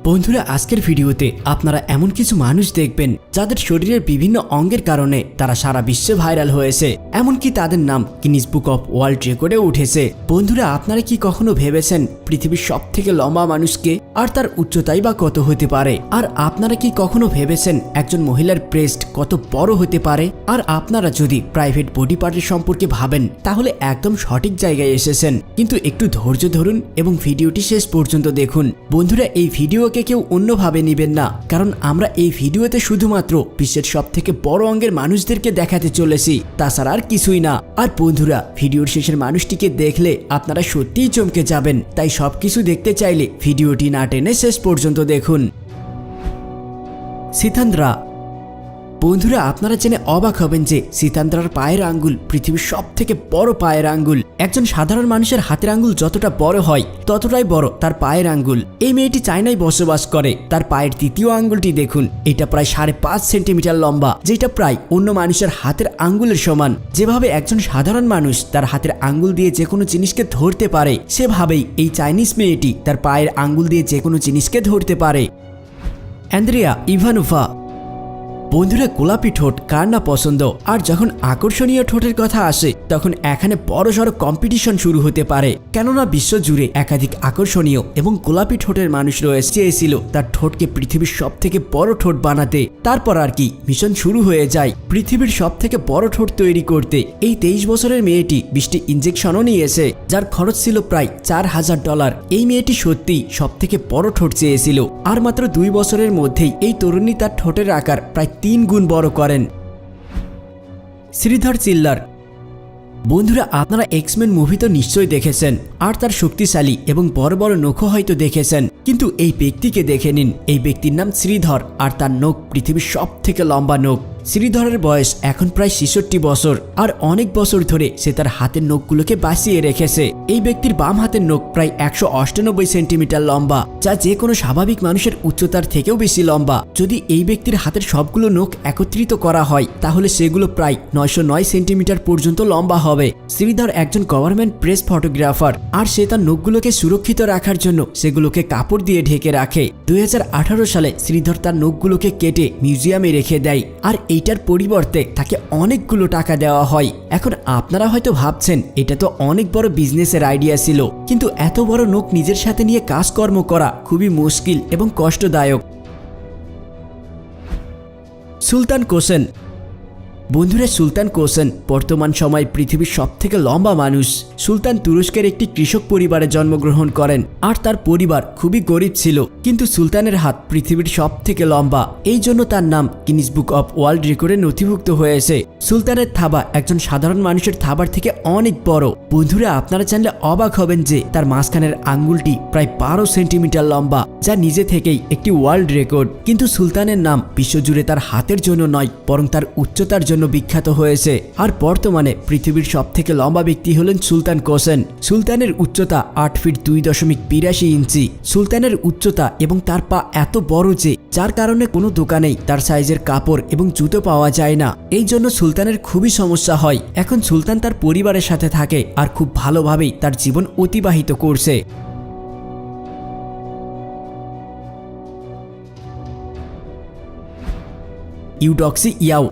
বন্ধুরা আজকের ভিডিওতে আপনারা এমন কিছু মানুষ দেখবেন যাদের শরীরের বিভিন্ন অঙ্গের কারণে তারা সারা বিশ্বে ভাইরাল হয়েছে, এমনকি তাদের নাম গিনেস বুক অফ ওয়ার্ল্ড রেকর্ডে উঠেছে। বন্ধুরা আপনারা কি কখনো ভেবেছেন পৃথিবীর সবথেকে লম্বা মানুষকে আর তার উচ্চতাই বা কত হতে পারে? আর আপনারা কি কখনো ভেবেছেন একজন মহিলার ব্রেস্ট কত বড় হতে পারে? আর আপনারা যদি প্রাইভেট বডি পার্টের সম্পর্কে ভাবেন তাহলে একদম সঠিক জায়গায় এসেছেন, কিন্তু একটু ধৈর্য ধরুন এবং ভিডিওটি শেষ পর্যন্ত দেখুন। বন্ধুরা এই ভিডিওকে কেউ অন্যভাবে নেবেন না, কারণ আমরা এই ভিডিওতে শুধুমাত্র বিশ্বের সবথেকে বড় অঙ্গের মানুষদেরকে দেখাতে চলেছি, তাছাড়া আর কিছুই না। আর বন্ধুরা ভিডিওর শেষের মানুষটিকে দেখলে আপনারা সত্যিই চমকে যাবেন, তাই সবকিছু দেখতে চাইলে ভিডিওটি না টেনে শেষ পর্যন্ত দেখুন। সিতান্দ্রা। বন্ধুরা আপনারা জেনে অবাক হবেন যে সিতান্দ্রার পায়ের আঙ্গুল পৃথিবীর সবথেকে বড় পায়ের আঙ্গুল। একজন সাধারণ মানুষের হাতের আঙ্গুল যতটা বড় হয় ততটাই বড় তার পায়ের আঙ্গুল। এই মেয়েটি চায়নায় বসবাস করে। তার পায়ের তৃতীয় আঙ্গুলটি দেখুন, এটা প্রায় 5.5 সেন্টিমিটার লম্বা, যেটা প্রায় অন্য মানুষের হাতের আঙ্গুলের সমান। যেভাবে একজন সাধারণ মানুষ তার হাতের আঙ্গুল দিয়ে যে কোনো জিনিসকে ধরতে পারে, সেভাবেই এই চাইনিজ মেয়েটি তার পায়ের আঙ্গুল দিয়ে যে কোনো জিনিসকে ধরতে পারে। অ্যান্দ্রিয়া ইভানোভা। বন্ধুরা গোলাপি ঠোঁট কার না পছন্দ? আর যখন আকর্ষণীয় ঠোঁটের কথা আসে তখন এখানে বড়সড় কম্পিটিশন শুরু হতে পারে, কেননা বিশ্ব জুড়ে একাধিক আকর্ষণীয় এবং গোলাপি ঠোঁটের মানুষ রয়েছে। চেয়েছিল তার ঠোঁটকে পৃথিবীর সবথেকে বড় ঠোঁট বানাতে। তারপর আর কি মিশন শুরু হয়ে যায় পৃথিবীর সবথেকে বড় ঠোঁট তৈরি করতে। এই 23 বছরের মেয়েটি 20টি ইনজেকশনও নিয়েছে, যার খরচ ছিল প্রায় $4000। এই মেয়েটি সত্যিই সবথেকে বড় ঠোঁট চেয়েছিল, আর মাত্র 2 বছরের মধ্যেই এই তরুণী তার ঠোঁটের আকার প্রায় 3 গুণ বড় করেন। শ্রীধর চিল্লার। বন্ধুরা আপনারা এক্সমেন মুভি তো নিশ্চয়ই দেখেছেন, আর তার শক্তিশালী এবং বড় বড় নখও হয়তো দেখেছেন, কিন্তু এই ব্যক্তিকে দেখে নিন। এই ব্যক্তির নাম শ্রীধর, আর তার নখ পৃথিবীর সবথেকে লম্বা নখ। শ্রীধরের বয়স এখন প্রায় 66 বছর, আর অনেক বছর ধরে সে তার হাতের নখগুলোকে বাঁচিয়ে রেখেছে। এই ব্যক্তির বাম হাতের নখ প্রায় 198 সেন্টিমিটার লম্বা, যা যে কোনো স্বাভাবিক মানুষের উচ্চতার থেকেও বেশি লম্বা। যদি এই ব্যক্তির হাতের সবগুলো নখ একত্রিত করা হয় তাহলে সেগুলো প্রায় 909 সেন্টিমিটার পর্যন্ত লম্বা হবে। শ্রীধর একজন গভর্নমেন্ট প্রেস ফটোগ্রাফার, আর সে তার নখগুলোকে সুরক্ষিত রাখার জন্য সেগুলোকে কাপড় দিয়ে ঢেকে রাখে। 2018 সালে শ্রীধর তার নখগুলোকে কেটে মিউজিয়ামে রেখে দেয়, আর এইটার পরিবর্তে তাকে অনেকগুলো টাকা দেওয়া হয়। এখন আপনারা হয়তো ভাবছেন এটা তো অনেক বড় বিজনেসের আইডিয়া ছিল, কিন্তু এত বড় নখ নিজের সাথে নিয়ে কাজকর্ম করা খুবই মুশকিল এবং কষ্টদায়ক। সুলতান কোসেন। বন্ধুরা সুলতান কোসেন বর্তমান সময় পৃথিবীর সবথেকে লম্বা মানুষ। সুলতান তুরস্কের একটি কৃষক পরিবারে জন্মগ্রহণ করেন, আর তার পরিবার খুবই গরিব ছিল, কিন্তু সুলতানের হাত পৃথিবীর সবথেকে লম্বা। এই জন্য তার নাম গিনেস বুক অফ ওয়ার্ল্ড রেকর্ডে নথিভুক্ত হয়েছে। সুলতানের থাবা একজন সাধারণ মানুষের থাবার থেকে অনেক বড়। বন্ধুরা আপনারা জানলে অবাক হবেন যে তার মাঝখানের আঙ্গুলটি প্রায় 12 সেন্টিমিটার লম্বা, যা নিজে থেকেই একটি ওয়ার্ল্ড রেকর্ড। কিন্তু সুলতানের নাম বিশ্বজুড়ে তার হাতের জন্য নয়, বরং তার উচ্চতার জন্য বিখ্যাত হয়েছে। আর বর্তমানে পৃথিবীর সবথেকে লম্বা ব্যক্তি হলেন সুলতান কোসেন। সুলতানের উচ্চতা 8 ফিট 2.82 ইঞ্চি। সুলতানের উচ্চতা এবং তার পা এত বড় যে যার কারণে কোনো দোকানেই তার সাইজের কাপড় এবং জুতো পাওয়া যায় না। এই জন্য সুলতানের খুবই সমস্যা হয়। এখন সুলতান তার পরিবারের সাথে থাকে আর খুব ভালোভাবেই তার জীবন অতিবাহিত করছে। ইউডক্সি ইয়াও।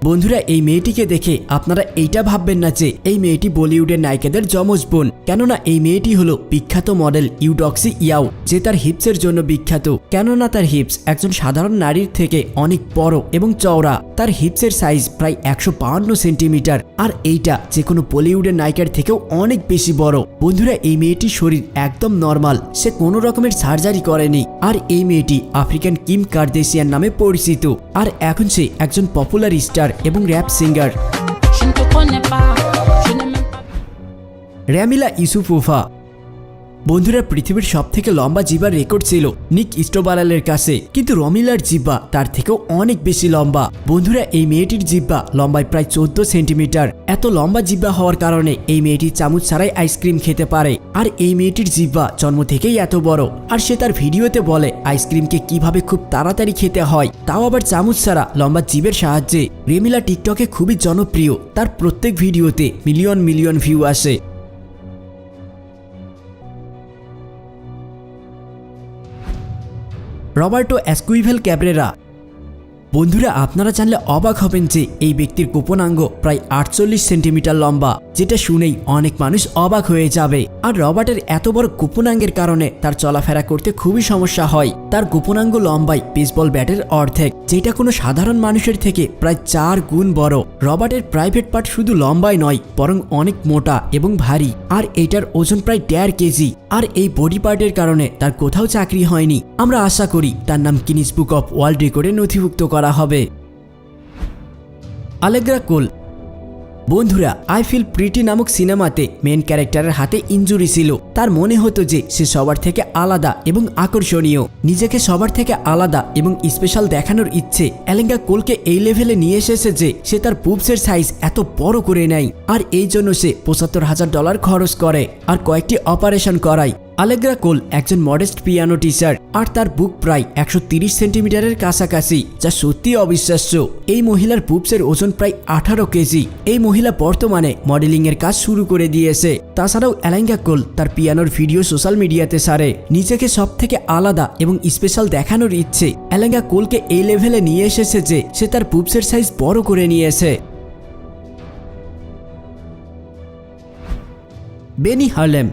বন্ধুরা এই মেয়েটিকে দেখে আপনারা এইটা ভাববেন না যে এই মেয়েটি বলিউডের নায়িকাদের যমজ বোন, কেননা এই মেয়েটি হলো বিখ্যাত মডেল ইউডক্সি ইয়াও, যে তার হিপসের জন্য বিখ্যাত। কেননা তার হিপস একজন সাধারণ নারীর থেকে অনেক বড় এবং চওড়া। তার হিপসের সাইজ প্রায় 152 সেন্টিমিটার, আর এইটা যে কোনো বলিউডের নায়িকার থেকেও অনেক বেশি বড়। বন্ধুরা এই মেয়েটির শরীর একদম নর্মাল, সে কোনো রকমের সার্জারি করেনি। আর এই মেয়েটি আফ্রিকান কিম কার্দাশিয়ান নামে পরিচিত, আর এখন সে একজন পপুলার স্টার এবং র্যাপ সিঙ্গার। র্যামিলা ইউসুফোভা। বন্ধুরা পৃথিবীর সবথেকে লম্বা জিহ্বার রেকর্ড ছিল নিক স্টোবারালের কাছে, কিন্তু রমিলার জিহ্বা তার থেকেও অনেক বেশি লম্বা। বন্ধুরা এই মেয়েটির জিহ্বা লম্বায় প্রায় 14 সেন্টিমিটার। এত লম্বা জিহ্বা হওয়ার কারণে এই মেয়েটি চামচ ছাড়াই আইসক্রিম খেতে পারে। আর এই মেয়েটির জিহ্বা জন্ম থেকেই এত বড়, আর সে তার ভিডিওতে বলে আইসক্রিমকে কিভাবে খুব তাড়াতাড়ি খেতে হয়, তাও আবার চামচ ছাড়া লম্বা জিভের সাহায্যে। রেমিলা টিকটকে খুবই জনপ্রিয়, তার প্রত্যেক ভিডিওতে মিলিয়ন মিলিয়ন ভিউ আসে। Roberto Esquivel Cabrera. বন্ধুরা আপনারা জানলে অবাক হবেন যে এই ব্যক্তির গোপনাঙ্গ প্রায় 48 সেন্টিমিটার লম্বা, যেটা শুনেই অনেক মানুষ অবাক হয়ে যাবে। আর রবার্টের এত বড় গোপনাঙ্গের কারণে তার চলাফেরা করতে খুবই সমস্যা হয়। তার গোপনাঙ্গ লম্বায় বেসবল ব্যাটের অর্ধেক, যেটা কোনো সাধারণ মানুষের থেকে প্রায় 4 গুণ বড়। রবার্টের প্রাইভেট পার্ট শুধু লম্বাই নয়, বরং অনেক মোটা এবং ভারী, আর এটার ওজন প্রায় 1.5 কেজি। আর এই বডি পার্টের কারণে তার কোথাও চাকরি হয়নি। আমরা আশা করি তার নাম গিনেস বুক অফ ওয়ার্ল্ড রেকর্ডে নথিভুক্ত করা হবে। আলেগ্রা কোল। বন্ধুরা, আই ফিল প্রিটি নামক সিনেমাতে মেন ক্যারেক্টারের হাতে ইনজুরি ছিল। তার মনে হতো যে সে সবার থেকে আলাদা এবং আকর্ষণীয়। নিজেকে সবার থেকে আলাদা এবং স্পেশাল দেখানোর ইচ্ছে আলেগ্রা কোলকে এই লেভেলে নিয়ে এসেছে যে সে তার পুপসের সাইজ এত বড় করে নেয়। আর এই জন্য সে $75,000 খরচ করে আর কয়েকটি অপারেশন করায়। আলেগ্রা কোল একজন মডেস্ট পিয়ানো টিচার, আর তার বুক প্রায় 130 সেন্টিমিটারের কাছাকাছি, যা সত্যি অবিশ্বাস্য। এই মহিলার পুপসের ওজন প্রায় 18 কেজি। এই মহিলা বর্তমানে মডেলিং এর কাজ শুরু করে দিয়েছে। তাছাড়াও আলেগ্রা কোল তার পিয়ানোর ভিডিও সোশ্যাল মিডিয়াতে ছাড়ে। নিজেকে সব থেকে আলাদা এবং স্পেশাল দেখানোর ইচ্ছে আলেগ্রা কোলকে এই লেভেলে নিয়ে এসেছে যে সে তার পুপসের সাইজ বড় করে নিয়েছে। বেনি হার্লেম।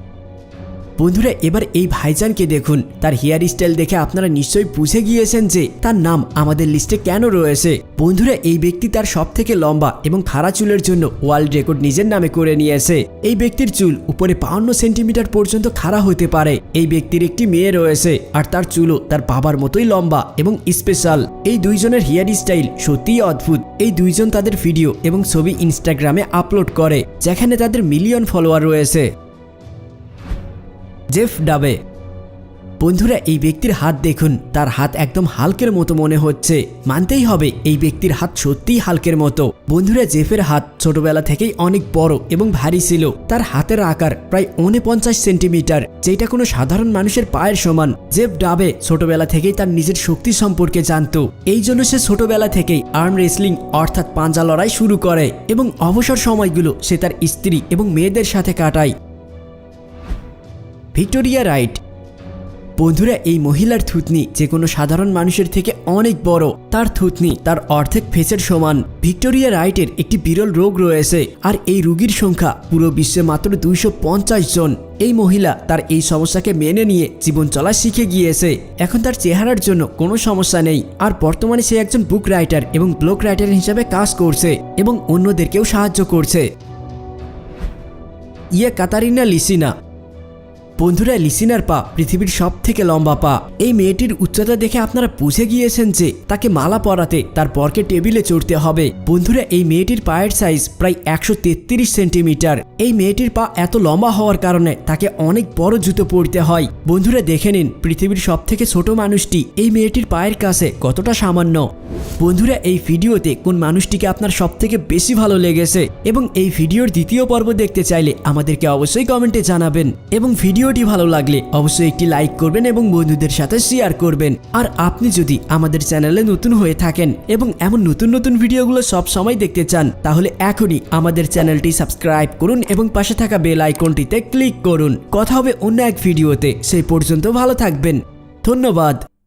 বন্ধুরা, এবার এই ভাইজানকে দেখুন। তার হেয়ার স্টাইল দেখে আপনারা নিশ্চয়ই বুঝে গিয়েছেন যে তার নাম আমাদের লিস্টে কেন রয়েছে। বন্ধুরা, এই ব্যক্তি তার সব থেকে লম্বা এবং খাড়া চুলের জন্য ওয়ার্ল্ড রেকর্ড নিজের নামে করে নিয়েছে। এই ব্যক্তির চুল উপরে 52 সেন্টিমিটার পর্যন্ত খাড়া হতে পারে। এই ব্যক্তির একটি মেয়ে রয়েছে, আর তার চুলও তার বাবার মতোই লম্বা এবং স্পেশাল। এই দুইজনের হেয়ার স্টাইল সত্যিই অদ্ভুত। এই দুইজন তাদের ভিডিও এবং ছবি ইনস্টাগ্রামে আপলোড করে, যেখানে তাদের মিলিয়ন ফলোয়ার রয়েছে। জেফ ডাবে। বন্ধুরা, এই ব্যক্তির হাত দেখুন। তার হাত একদম হাল্কের মতো মনে হচ্ছে। মানতেই হবে এই ব্যক্তির হাত সত্যিই হাল্কের মতো। বন্ধুরা, জেফের হাত ছোটবেলা থেকেই অনেক বড় এবং ভারী ছিল। তার হাতের আকার প্রায় 49 সেন্টিমিটার, যেটা কোনো সাধারণ মানুষের পায়ের সমান। জেফ ডাবে ছোটবেলা থেকেই তার নিজের শক্তি সম্পর্কে জানতো। এই জন্য সে ছোটবেলা থেকেই আর্ম রেসলিং অর্থাৎ পাঞ্জা লড়াই শুরু করে, এবং অবসর সময়গুলো সে তার স্ত্রী এবং মেয়েদের সাথে কাটায়। Victoria right. বন্ধুরা, এই মহিলার থুতনি যে কোনো সাধারণ মানুষের থেকে অনেক বড়। তার থুতনি তার অর্ধেক ফেসের সমান। ভিক্টোরিয়া রাইটের একটি বিরল রোগ রয়েছে, আর এই রোগীর সংখ্যা পুরো বিশ্বে মাত্র 250 জন। এই মহিলা তার এই সমস্যাকে মেনে নিয়ে জীবন চলা শিখে গিয়েছে। এখন তার চেহারার জন্য কোনো সমস্যা নেই, আর বর্তমানে সে একজন বুক রাইটার এবং ব্লগ রাইটার হিসেবে কাজ করছে এবং অন্যদেরকেও সাহায্য করছে। কাতারিনা লিসিনা। বন্ধুরা, লিসিনার পা পৃথিবীর সব থেকে লম্বা পা। এই মেয়েটির উচ্চতা দেখে আপনারা বুঝে গিয়েছেন যে তাকে মালা পরাতে তার বরকে টেবিলে চড়তে হবে। বন্ধুরা, এই মেয়েটির পায়ের সাইজ প্রায় 133 সেন্টিমিটার। এই মেয়েটির পা এত লম্বা হওয়ার কারণে তাকে অনেক বড় জুতো পরতে হয়। বন্ধুরা, দেখে নিন পৃথিবীর সব থেকে ছোট মানুষটি এই মেয়েটির পায়ের কাছে কতটা সামান্য। বন্ধুরা, এই ভিডিওতে কোন মানুষটিকে আপনার সব থেকে বেশি ভালো লেগেছে এবং এই ভিডিওর দ্বিতীয় পর্ব দেখতে চাইলে আমাদেরকে অবশ্যই কমেন্টে জানাবেন, এবং ভিডিওটি ভালো লাগলে অবশ্যই একটি লাইক করবেন এবং বন্ধুদের সাথে শেয়ার করবেন। আর আপনি যদি আমাদের চ্যানেলে নতুন হয়ে থাকেন এবং এমন নতুন নতুন ভিডিওগুলো সব সময় দেখতে চান, তাহলে এখনই আমাদের চ্যানেলটি সাবস্ক্রাইব করুন এবং পাশে থাকা বেল আইকনটিতে ক্লিক করুন। কথা হবে অন্য এক ভিডিওতে। সেই পর্যন্ত ভালো থাকবেন। ধন্যবাদ।